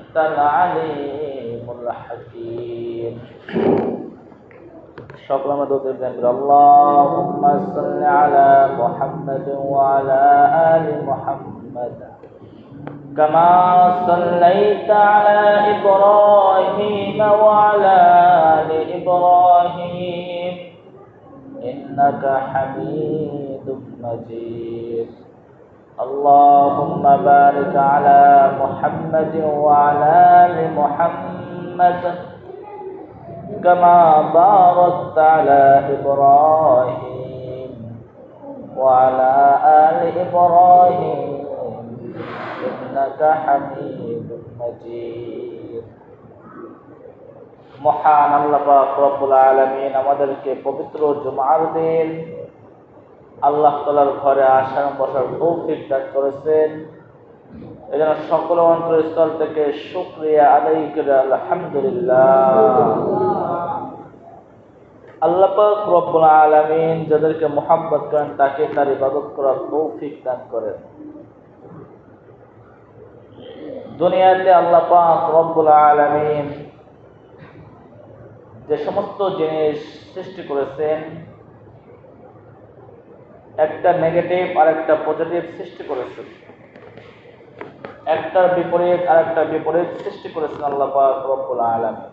أنت العليم الحكيم. شكرا مدوكين اللهم صل على محمد وعلى آل محمد كما صليت على إبراهيم وعلى آل إبراهيم إنك حميد مجيد. اللهم بارك على محمد وعلى آل محمد كما باركت على إبراهيم وعلى آل إبراهيم إنك حميد مجيد. মহান আল্লাহ পাক রব্বুল আলামিন আমাদেরকে পবিত্র জুমার দিন আল্লাহ তাআলার ঘরে আসার বসার তৌফিক দান করেছেন। এজন্য সকল অন্তরস্থল থেকে শুকরিয়া আদায় করে আলহামদুলিল্লাহ। আল্লাহ পাক রব্বুল আলামিন যাদেরকে মুহাব্বত করেন তাকে তার ইবাদত করার তৌফিক দান করেন। দুনিয়াতে আল্লাহ পাক রব্বুল আলামিন যে সমস্ত জিনিস সৃষ্টি করেছেন, একটা নেগেটিভ আর একটা পজিটিভ সৃষ্টি করেছেন, একটার বিপরীত আর একটা বিপরীত সৃষ্টি করেছেন আল্লাহ পাক রব্বুল আলামিন।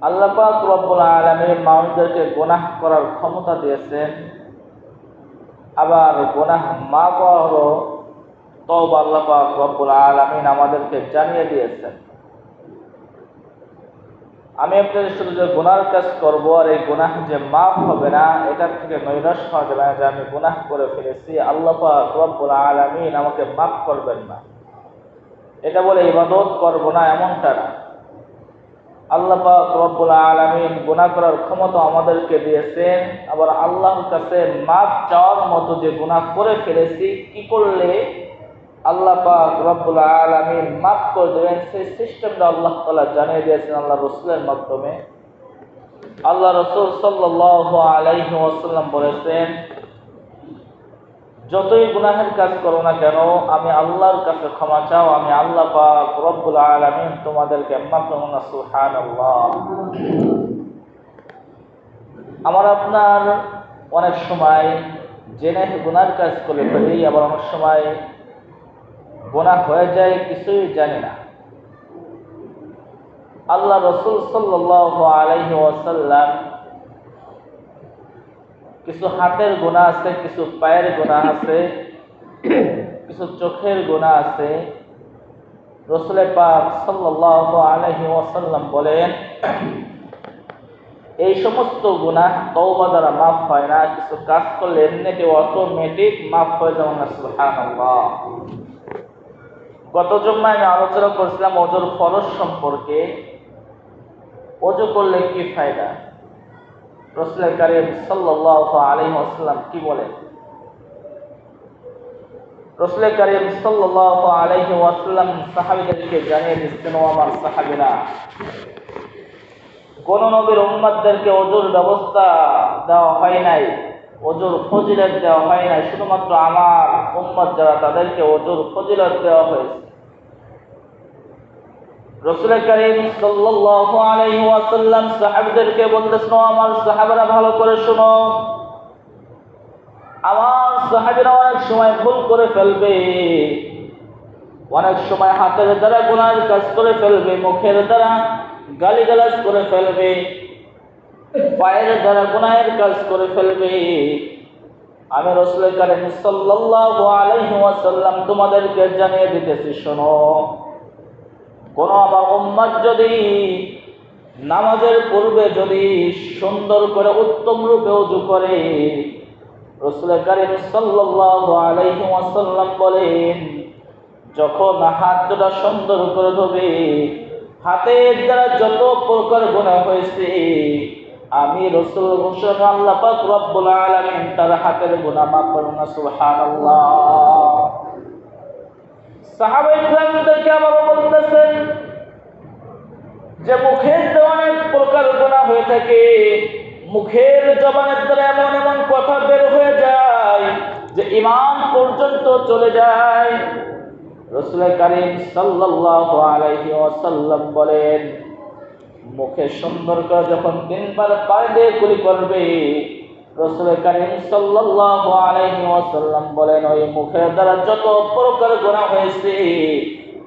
আল্লাহ পাক রব্বুল আলামিন মানুষদেরকে গুনাহ করার ক্ষমতা দিয়েছেন, আবার গুনাহ মাফ করারও তওবা আল্লাহ পাক রব্বুল আলামিন আমাদেরকে জানিয়ে দিয়েছেন। আমি আপনাদের শুধু যে গুনার কাজ করবো আর এই গুনাহ যে মাফ হবে না, এটার থেকে নৈরাশ হওয়া যাবে না যে আমি গুনাহ করে ফেলেছি, আল্লাহ পাক রব্বুল আলামিন আমাকে মাফ করবেন না, এটা বলে ইবাদত করব না, এমনটা না। আল্লাহ পাক রব্বুল আলামিন গুনাহ করার ক্ষমতা আমাদেরকে দিয়েছেন, আবার আল্লাহর কাছে মাফ চাওয়ার মতো যে গুনাহ করে ফেলেছি কি করলে আল্লাহ পাক রব্বুল আলামিন মাফ করে দেবেন, সেই সিস্টেমটা আল্লাহ তাআলা জানিয়ে দিয়েছেন আল্লাহ রাসূলের মাধ্যমে। আল্লাহ রাসূল সাল্লাল্লাহু আলাইহি ওয়াসাল্লাম বলেছেন, যতই গুনাহের কাজ করো না কেন আমি আল্লাহর কাছে ক্ষমা চাও, আমি আল্লাহ পাক রব্বুল আলামিন তোমাদেরকে মাফ করব না। সুবহানাল্লাহ। আমার আপনার অনেক সময় জেনে গুনার কাজ করে ফেলি, আবার অনেক সময় গুনাহ হয়ে যায় কিছুই জানি না। আল্লাহ রাসূল সাল্লাল্লাহু আলাইহি ওয়াসাল্লাম কিছু হাতের গুনাহ আছে, কিছু পায়ের গুনাহ আছে, কিছু চোখের গুনাহ আছে। রাসূল পাক সাল্লাল্লাহু আলাইহি ওয়াসাল্লাম বলেন, এই সমস্ত গুনাহ তওবা দ্বারা মাফ হয় না, কিছু কাজ করলে এমনিতে অটোমেটিক মাফ হয়ে যাবে না। সুবহানাল্লাহ। গত জুমায় আমি আলোচনা করেছিলাম ওযুর ফরজ সম্পর্কে। ওযু করলে কি ফায়দা? রাসূল কারীম সাল্লাল্লাহু আলাইহি ওয়াসাল্লাম কি বলেন? রাসূল কারীম সাল্লাল্লাহু আলাইহি ওয়াসাল্লাম সাহাবীদেরকে জানিয়ে দিচ্ছেন, ও আমার সাহাবীরা, কোন নবীর উম্মতদেরকে ওযুর ব্যবস্থা দেওয়া হয় নাই, ওযুর ফজিলত দেওয়া হয় নাই, শুধুমাত্র আমার উম্মত যারা তাদেরকে ওযুর ফজিলত দেওয়া হয়েছে। রাসূল কারীম সাল্লাল্লাহু আলাইহি ওয়াসাল্লাম সাহাবীদেরকে বলতেছেন, ও আমার সাহাবারা ভালো করে শোনো, আমার সাহাবীরা অনেক সময় ভুল করে ফেলবে, অনেক সময় হাতের দ্বারা গুনাহের কাজ করে ফেলবে, মুখের দ্বারা গালিগালাজ করে ফেলবে, পায়ের দ্বারা গুনাহের কাজ করে ফেলবে। আমি রাসূল কারীম সাল্লাল্লাহু আলাইহি ওয়াসাল্লাম তোমাদেরকে জানিয়ে দিতেছি, শোনো, কোন আমার উম্মত যদি নামাজের পূর্বে যদি সুন্দর করে উত্তম রূপে ওযু করে, রাসূল কারীম সাল্লাল্লাহু আলাইহি ওয়াসাল্লাম বলেন, যখন হাত দুটো সুন্দর করে ধোবে, হাতের দ্বারা যত প্রকার গুনাহ হয়েছে আমি রাসূল ঘোষণা আল্লাহ পাক রব্বুল আলামিন তার হাতের গুনাহ মাফ করুন। সুবহানাল্লাহ। সাহাবায়ে কেরামদেরকে আবার বলতেছেন যে মুখের দ্বারা অনেক প্রকার গুনাহ হয়ে থাকে, মুখের জবানের দ্বারা এমন এমন কথা বের হয়ে যায় যে ঈমান পর্যন্ত চলে যায়। রাসূল কারীম সাল্লাল্লাহু আলাইহি ওয়াসাল্লাম বলেন, মুখে সুন্দর করে যখন তিনবার পায়ে দিয়ে কুলি করবে, রাসূল কারীম সাল্লাল্লাহু আলাইহি ওয়াসাল্লাম বলেন, ওই মুখের দ্বারা যত প্রকার গুনাহ হয়েছে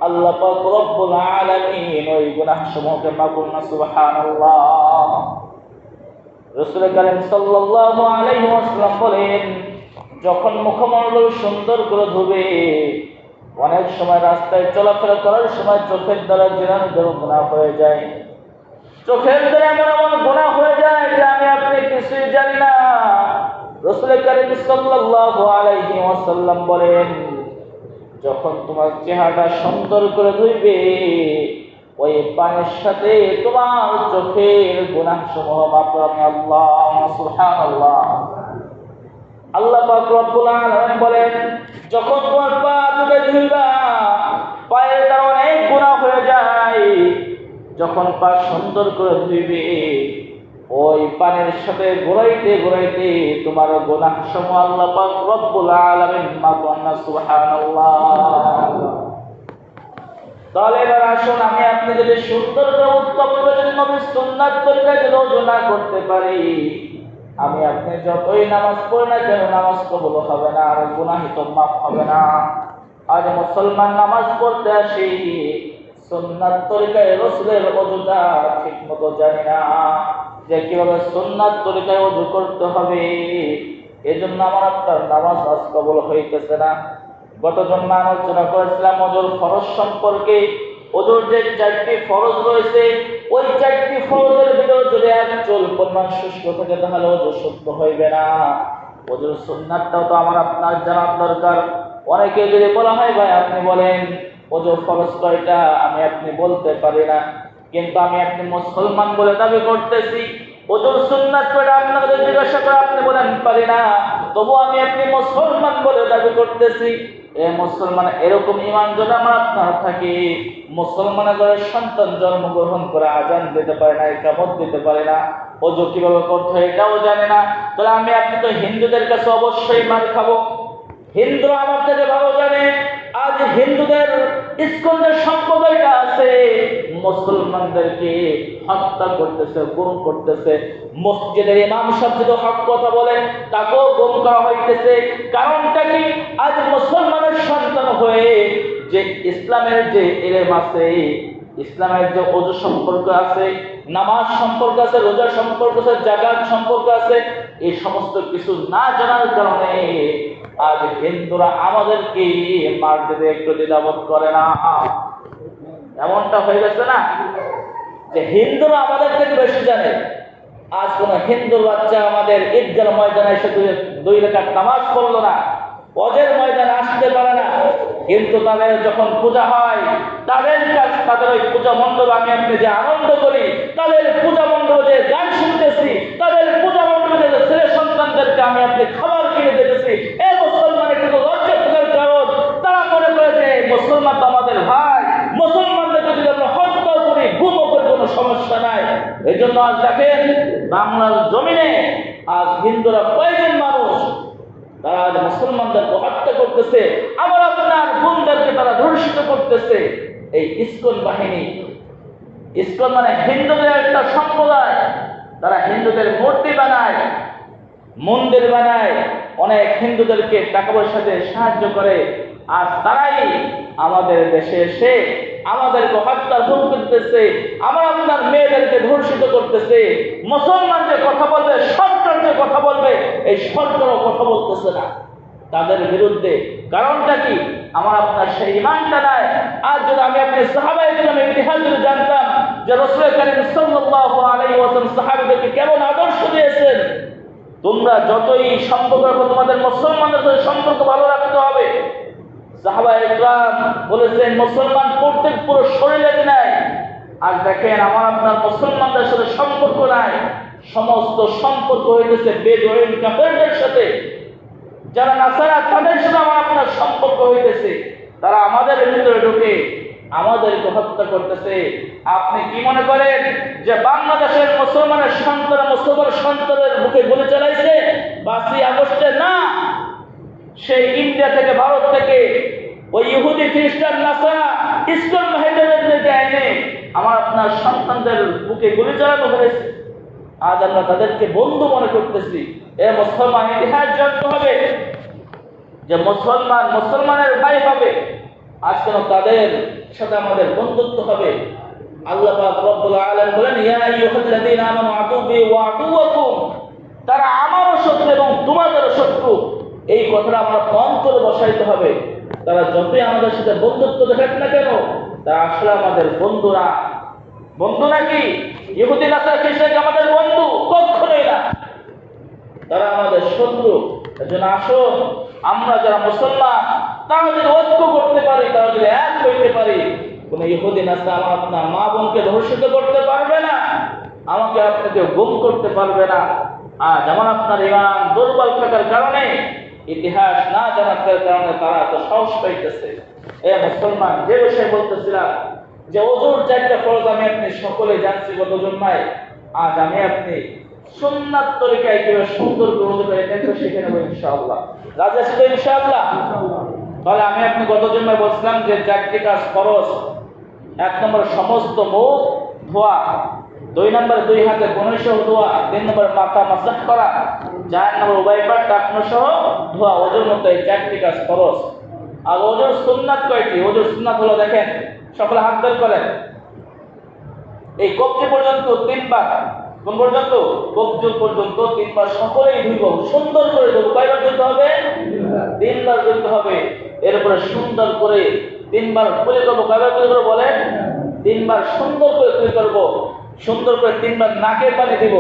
আল্লাহ পাক রব্বুল আলামিন ওই গুনাহ সমূহকে মাফ করুন না, সুবহানাল্লাহ। রাসূল কারীম সাল্লাল্লাহু আলাইহি ওয়াসাল্লাম বলেন, যখন মুখমণ্ডল সুন্দর করে ধুবে, অনেক সময় রাস্তায় চলাফেরা করার সময় চোখের দ্বারা জিনার গুনাহ হয়ে যায়, চোখের দ্বারা এমন এমন গুনাহ হয়ে যায় যে আমি আপনি কিছুই জানি না। রাসূল কারীম সাল্লাল্লাহু আলাইহি ওয়াসাল্লাম বলেন, যখন তোমার চেহারাটা সুন্দর করে ধুইবে, ওই পানির সাথে তোমার চোখের গুনাহ সমূহ মাফ করবে আল্লাহ, সুবহানাল্লাহ। আল্লাহ পাক রব্বুল আলামিন বলেন, যখন তোমার পা দুটো ধুইবা, পায়ের দ্বারা অনেক গুনাহ হয়ে যায়, যখন পা সুন্দর করে ধুইবে, ওই পানির সাথে ঘুরাইতে ঘুরাইতে তোমার গুনাহ সমূহ আল্লাহ পাক রব্বুল আলামিন মাফ করেন না, সুবহানাল্লাহ। তাহলে এবার আসুন, আমি আপনি যদি সুন্দর করে উত্তম করে নবীর সুন্নাত তরিকায় যদি ওযু না করতে পারি, আমি আপনি যতই নামাজ পড়ি না কেন নামাজ কবুল হবে না, আর গুনাহ তো মাফ হবে না। আজ মুসলমান নামাজ পড়তে আসি, সুন্নাত তরিকায় রাসূলের ওযুটা ঠিকমতো জানি না, যে কিভাবে সুন্নাত তরিকায় ওযু করতে হবে। এজন্য আমার আপনার নামাজ আজ কবুল হইতেছে না। গত জন্মে আলোচনা করেছিলাম ওযুর ফরজ সম্পর্কে। ওযুর যে 4টি ফরজ রয়েছে, ওই 4টি ফরজের ভিতরে যদি এক চুল পরিমাণ শুষ্ক থাকে তাহলে ওযু শুদ্ধ হইবে না। ওযুর সুন্নাতটাও তো আমার আপনার জানা দরকার। অনেকে যদি বলা হয়, ভাই আপনি বলেন ওযুর ফরজ কয়টা, আমি আপনি বলতে পারি না, কিন্তু আমি আপনি মুসলমান বলে দাবি করতেছি। ওযুর সুন্নাত কয়টা আপনাকে জিজ্ঞাসা করে আপনি বলেন পারি না, তবু আমি আপনি মুসলমান বলে দাবি করতেছি। মুসলমান এরকম ঈমান যদি আমার আপনার থাকে, মুসলমানের ঘরে সন্তান জন্মগ্রহণ করে আজান দিতে পারে না, ইকামত দিতে পারে না, ওযু কিভাবে করতে হয় এটাও জানে না, তাহলে আমি আপনি তো হিন্দুদের কাছে অবশ্যই মার খাবো। হিন্দুরা আমার থেকে ভালো জানে। আজ হিন্দুদের ইসকন যে সম্প্রদায়টা আছে, মুসলমানদেরকে হত্যা করতেছে, গুম করতেছে। মসজিদের ইমাম সাহেব যদি হক কথা বলে, তাকেও গুম করা হইতেছে। কারণটা কি? আজ মুসলমানের সন্তান হয়ে যে ইসলামের যে ইলম আছে, ইসলামের যে ওযু সম্পর্ক আছে, নামাজ সম্পর্ক আছে, রোজা সম্পর্ক আছে, যাকাত সম্পর্ক আছে, এই সমস্ত কিছু না জানার কারণে আজ হিন্দুরা আমাদেরকে মার দিতে একটু দ্বিধাবোধ করে না। এমনটা হয়ে গেছে না যে হিন্দুরা আমাদের থেকে বেশি জানে। আজ কোন হিন্দুর বাচ্চা আমাদের ঈদগাহ ময়দানে এসে 2 রাকাত নামাজ পড়লো না, হজের ময়দানে আসতে পারে না, কিন্তু তাদের যখন পূজা হয়, তাদের কাছ তাদের ওই পূজা মণ্ডপ আমি আপনি যে আনন্দ করি, তাদের পূজা মণ্ডপে যে গান শুনতেছি, তাদের পূজা মণ্ডপে যে ছেলে সন্তানদেরকে আমি আপনি খাবার কিনে দিতেছি, এই মুসলমান একটু লজ্জা থাকার কারণ তারা মনে করে যে মুসলমান তো আমাদের ভাই, মুসলমানদেরকে যদি আমরা হত্যা করি, গুমও করি, কোনো সমস্যা নাই। এই জন্য আজ দেখেন বাংলার জমিনে আজ হিন্দুরা কয়েকজন মানুষ তারা আজ মুসলমানদেরকে হত্যা করতেছে, আবার আপনার বোনদেরকে তারা ধর্ষিত করতেছে। এই ইসকন বাহিনী, ইসকন মানে হিন্দুদের একটা সম্প্রদায়, তারা হিন্দুদের মূর্তি বানায়, মন্দির বানায়, অনেক হিন্দুদেরকে টাকা পয়সা দিয়ে সাহায্য করে। আজ তারাই আমাদের দেশে এসে আমাদেরকে হত্যার হুকুম করতেছে, আমার আপনার মেয়েদেরকে ধর্ষিত করতেছে। মুসলমান যে কথা বলবে, সরকার যে কথা বলবে, এই সরকারও কথা বলতেছে না তাদের বিরুদ্ধে। কারণটা কি? আমার আপনার সেই ঈমানটা নাই। আর যদি আমি আপনি সাহাবায়ে কেরামের ইতিহাস যদি জানতাম যে রাসূল কারীম সাল্লাল্লাহু আলাইহি ওয়াসাল্লাম সাহাবীদেরকে কেমন আদর্শ দিয়েছেন, তোমরা যতই সম্পর্ক রাখো, তোমাদের মুসলমানদের সাথে সম্পর্ক ভালো রাখতে হবে। সাহাবায়ে কেরাম বলেছেন মুসলমান প্রত্যেক পুরো শরীরে নাই। আর দেখেন আমার আপনার মুসলমানদের সাথে সম্পর্ক নাই, সমস্ত সম্পর্ক হইতেছে বেদুইন কাফেরদের সাথে। যারা নাসারা তাদের সাথে আমার আপনার সম্পর্ক হইতেছে, তারা আমাদের ভিতরে ঢুকে আমাদেরকে হত্যা করতেছে। আপনি কি মনে করেন যে বাংলাদেশের মুসলমানের সন্তানের বুকে গুলি চালাইছে 5ই আগস্টে? না, সেই ইন্ডিয়া থেকে, ভারত থেকে ওই ইহুদি খ্রিস্টান নাসারা ইসলাম ভাইদেরকে এনে আমার আপনার সন্তানদের বুকে গুলি চালানো হয়েছে। আজ আমরা তাদেরকে বন্ধু মনে করতেছি। এ মুসলমান, ইতিহাস জানতে হবে যে মুসলমান মুসলমানের ভাই হবে। আজ কেন তাদের সাথে আমাদের বন্ধুত্ব হবে? আল্লাহ পাক রব্বুল আলামিন বলেন, ইয়া আইয়ুহাল্লাযীনা আমানু আদুবি ওয়া আদুওয়াকুম, তারা আমারও শত্রু এবং তোমাদেরও শত্রু। এই কথাটা আমরা অন্তরে বসাইতে হবে। তারা যতই আমাদের সাথে বন্ধুত্ব দেখাক না কেন, তারা আসলে আমাদের বন্ধুরা। বন্ধু নাকি ইহুদি নাসারা খ্রিস্টান আমাদের বন্ধু? কখনোই না, তারা আমাদের শত্রু। এজন্য আসুন আমরা যারা মুসলমান তারা যদি ঐক্য করতে পারি, তারা যদি এক হইতে পারি, কোন ইহুদি নাসারা আমার আপনার মা বোনকে ধর্ষিত করতে পারবে না, আমাকে আপনাকে গুম করতে পারবে না। আর যেমন আপনার ইমান দুর্বল থাকার কারণে, ইতিহাস না জানার কারণে তারা তো সাহস পাইতেছে। এ মুসলমান, যে বিষয়ে বলতেছিলাম যে ওযুর চারটা ফরজ আমি আপনি সকলে জানছি গত জন্মায়। আজ আমি আপনি সুন্নাত তরিকায় কিভাবে সুন্দর করে ওযু করে এটা শিখে নেব ইনশাআল্লাহ। রাজি আছি তো ইনশাআল্লাহ? তাহলে আমি আপনি গত জন্মায় বলছিলাম যে চারটি কাজ ফরজ। 1 নম্বর সমস্ত মুখ ধোয়া, 2 নম্বর 2 হাতে কনুই সহ ধোয়া, 3 নম্বর মাথা মাসাজ করা, 4 নম্বর উভয় পা টাকনো সহ ধোয়া। ওযুর মধ্যে এই চারটি কাজ ফরজ। আর ওযুর সুন্নাত কয়টি? ওযুর সুন্নাত হলো, দেখেন সকলে হাত বের করেন, এই কবজি পর্যন্ত 3 বার। কোন পর্যন্ত? কবজি পর্যন্ত 3 বার সকলেই ধুইব, সুন্দর করে ধুইব। কয়বার ধুইতে হবে? 3 বার ধুইতে হবে। এরপরে সুন্দর করে 3 বার কুলি করব। কয়বার কুলি করব বলেন? 3 বার সুন্দর করে কুলি করব। সুন্দর করে 3 বার নাকের পানি দিব।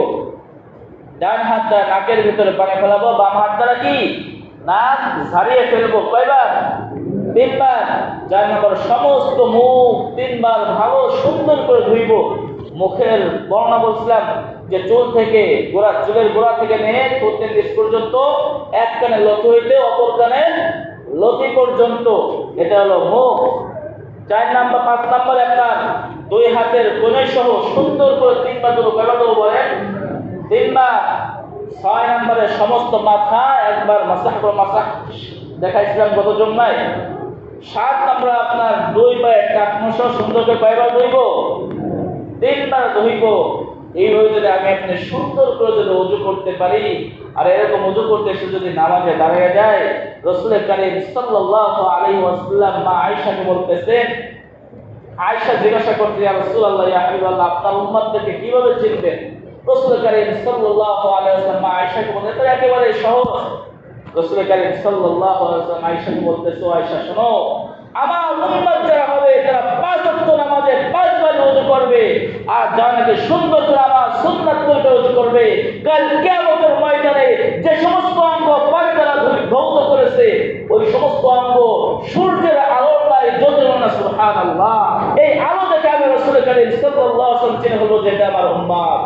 ডান হাত দ্বারা নাকের ভিতরে পানি ফেলাবো, বাম হাত দ্বারা কি নাক ঝাড়িয়ে ফেলবো। কয়বার? 3 বার। 4 নম্বর সমস্ত মুখ 3 বার ভালো সুন্দর করে ধুইব। মুখের বর্ণনা বলছিলাম যে চুল থেকে গোড়া, চুলের গোড়া থেকে নিয়ে ঠোঁটের নিচ পর্যন্ত, এক কানে লতি হইতে অপর কানে লতি পর্যন্ত, এটা হলো মুখ। 4 নম্বর 5 নম্বর আপনার 2 হাতের কনুই সহ সুন্দর করে 3 বার ধরো। কয়বার ধরো বলেন? 3 বার। 6 নম্বরে সমস্ত মাথা একবার মাসাহ করে, মাসাহ দেখাইছিলাম গত জন্মায়। 7 নম্বর আপনার 2 পায়ে টাকনো সহ সুন্দর করে কয়বার ধুইব? 3 বার ধুইব। এইভাবে যদি আমি আপনি সুন্দর করে যদি ওযু করতে পারি, আর এরকম ওযু করতে এসে যদি নামাজে দাঁড়িয়ে যায়, রাসূল কারীম সাল্লাল্লাহু আলাইহি ওয়াসাল্লাম মা আয়েশাকে বলতেছেন, আয়েশা জিজ্ঞাসা করতে, ইয়া রাসূলুল্লাহ, ইয়া হাবিবাল্লাহ, আপনার উম্মতদেরকে কিভাবে চিনবেন? রাসূল কারীম সাল্লাল্লাহু আলাইহি ওয়াসাল্লাম মা আয়েশাকে বলতেন, এটা একেবারে সহজ। রাসূল কারীম সাল্লাল্লাহু আলাইহি ওয়াসাল্লাম আয়েশাকে বলতেছে, আয়েশা শোনো, আমার উম্মত যারা হবে তারা 5 ওয়াক্ত নামাজে 5 বার ওযু করবে, আর যারা নাকি সুন্দর করে আমার সুন্নাত করে ওযু করবে, কাল কিয়ামতের ময়দানে যে সমস্ত অঙ্গ পানি দ্বারা ধৌত করেছে, ওই সমস্ত অঙ্গ সূর্যের আলোর ন্যায় জ্বলবে না। সুবহানাল্লাহ। এই আলো দেখে আমি রাসূল কারীম সাল্লাল্লাহু আলাইহি ওয়াসাল্লাম চিনে হলো যে এটা আমার উম্মত।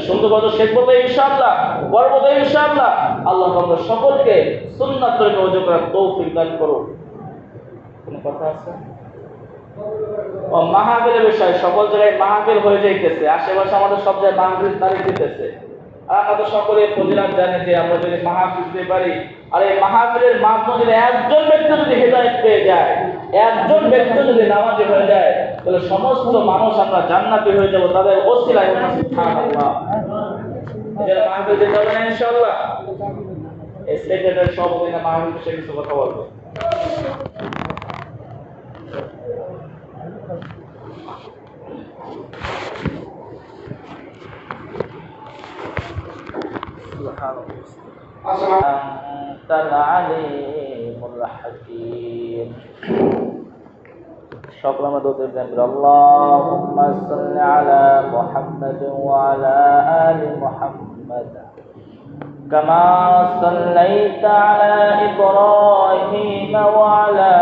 সুন্দর করে শিখবো তো ইনশাআল্লাহ, করবো তো ইনশাআল্লাহ। আল্লাহ আমাদের সকলকে সুন্নাত করে ওযু করার তৌফিক দান করুন। কোন কথা আছে? ও মাহফিলের বিষয়, সকল জায়গায় মাহফিল হয়ে যাইতেছে, আশেপাশে আমাদের সব জায়গায় মাহফিল তারিখ দিতেছে। আর আমরা তো সকলে ফজিলত জানি যে আমরা যদি মাহফিল দিতে পারি, আর এই মাহফিলের মাধ্যমে যদি একজন ব্যক্তি যদি হেদায়েত পেয়ে যায়, একজন ব্যক্তি যদি নামাজি হয়ে যায়, তাহলে সমস্ত মানুষ আমরা জান্নাতি হয়ে যাব তাদের ওসিলায়। সুবহানাল্লাহ। যারা মাহফিল দিতে হবে না ইনশাআল্লাহ, এই সেক্রেটারি সভাপতি না মাহফিল বিষয়ে কিছু কথা বলবে। أنت العليم الحكيم. شكرا مدوتين. اللهم صل على محمد وعلى آل محمد كما صليت على إبراهيم وعلى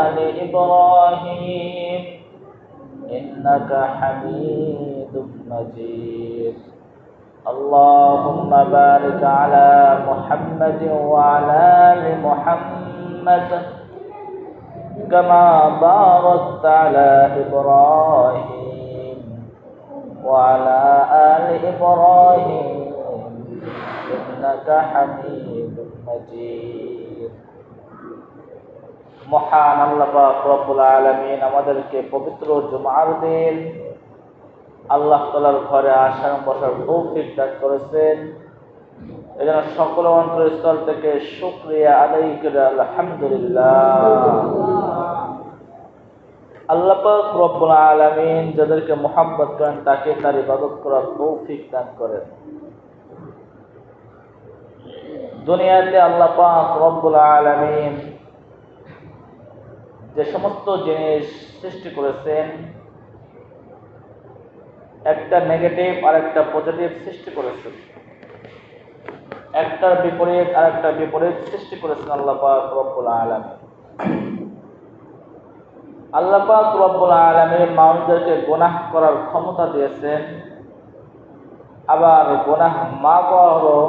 آل إبراهيم إنك حميد مجيد. اللهم بارك على محمد وعلى آل محمد كما باركت على إبراهيم وعلى آل إبراهيم إنك حميد مجيد. মহান আল্লাহ পাক রব্বুল আলামিন আমাদেরকে পবিত্র জুমার দিন আল্লাহ তাআলার ঘরে আসার বসার তৌফিক দান করেছেন। এজন্য সকল অন্তরস্থল থেকে শুকরিয়া আদায় করে আলহামদুলিল্লাহ। আল্লাহ পাক রব্বুল আলামিন যাদেরকে মুহাব্বত করেন তাকে তার ইবাদত করার তৌফিক দান করেন। দুনিয়াতে আল্লাহ পাক রব্বুল আলামিন যে সমস্ত জিনিস সৃষ্টি করেছেন, একটা নেগেটিভ আর একটা পজিটিভ সৃষ্টি করেছেন, একটার বিপরীত আর একটা বিপরীত সৃষ্টি করেছেন আল্লাহ পাক রব্বুল আলামিন। আল্লাহ পাক রব্বুল আলামিন মানুষদেরকে গুনাহ করার ক্ষমতা দিয়েছেন, আবার গুনাহ মাফ করারও